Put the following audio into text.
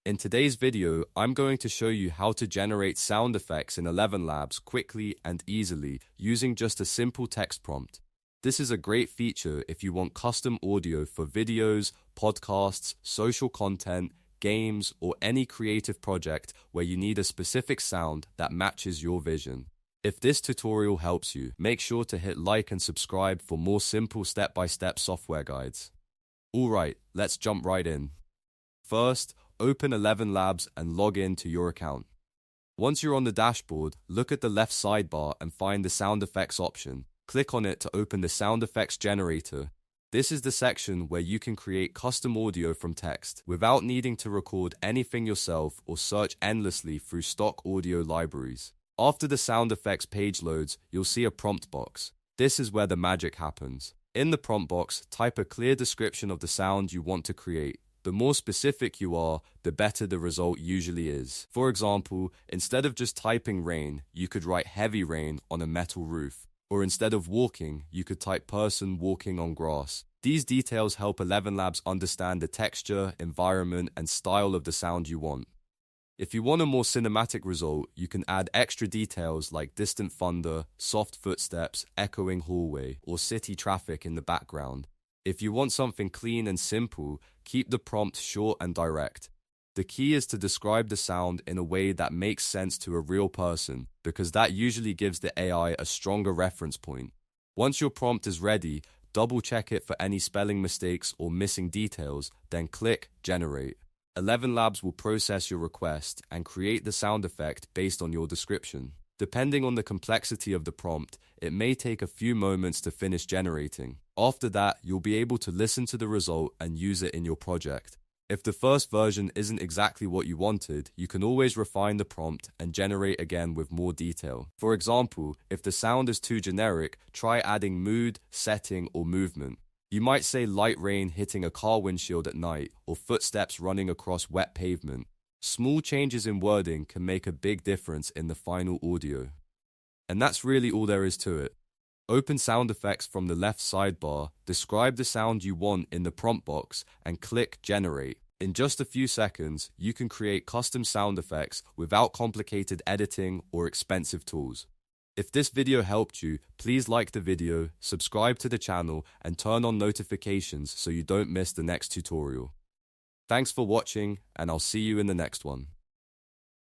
In today's video, I'm going to show you how to generate sound effects in ElevenLabs quickly and easily using just a simple text prompt. This is a great feature if you want custom audio for videos, podcasts, social content, games, or any creative project where you need a specific sound that matches your vision. If this tutorial helps you, make sure to hit like and subscribe for more simple step-by-step software guides. Alright, let's jump right in. First, open ElevenLabs and log in to your account. Once you're on the dashboard, look at the left sidebar and find the sound effects option. Click on it to open the sound effects generator. This is the section where you can create custom audio from text without needing to record anything yourself or search endlessly through stock audio libraries. After the sound effects page loads, you'll see a prompt box. This is where the magic happens. In the prompt box, type a clear description of the sound you want to create. The more specific you are, the better the result usually is. For example, instead of just typing rain, you could write heavy rain on a metal roof. Or instead of walking, you could type person walking on grass. These details help ElevenLabs understand the texture, environment, and style of the sound you want. If you want a more cinematic result, you can add extra details like distant thunder, soft footsteps, echoing hallway, or city traffic in the background. If you want something clean and simple, keep the prompt short and direct. The key is to describe the sound in a way that makes sense to a real person, because that usually gives the AI a stronger reference point. Once your prompt is ready, double-check it for any spelling mistakes or missing details, then click Generate. ElevenLabs will process your request and create the sound effect based on your description. Depending on the complexity of the prompt, it may take a few moments to finish generating. After that, you'll be able to listen to the result and use it in your project. If the first version isn't exactly what you wanted, you can always refine the prompt and generate again with more detail. For example, if the sound is too generic, try adding mood, setting, or movement. You might say light rain hitting a car windshield at night, or footsteps running across wet pavement. Small changes in wording can make a big difference in the final audio. And that's really all there is to it. Open sound effects from the left sidebar, describe the sound you want in the prompt box, and click Generate. In just a few seconds, you can create custom sound effects without complicated editing or expensive tools. If this video helped you, please like the video, subscribe to the channel, and turn on notifications so you don't miss the next tutorial. Thanks for watching, and I'll see you in the next one.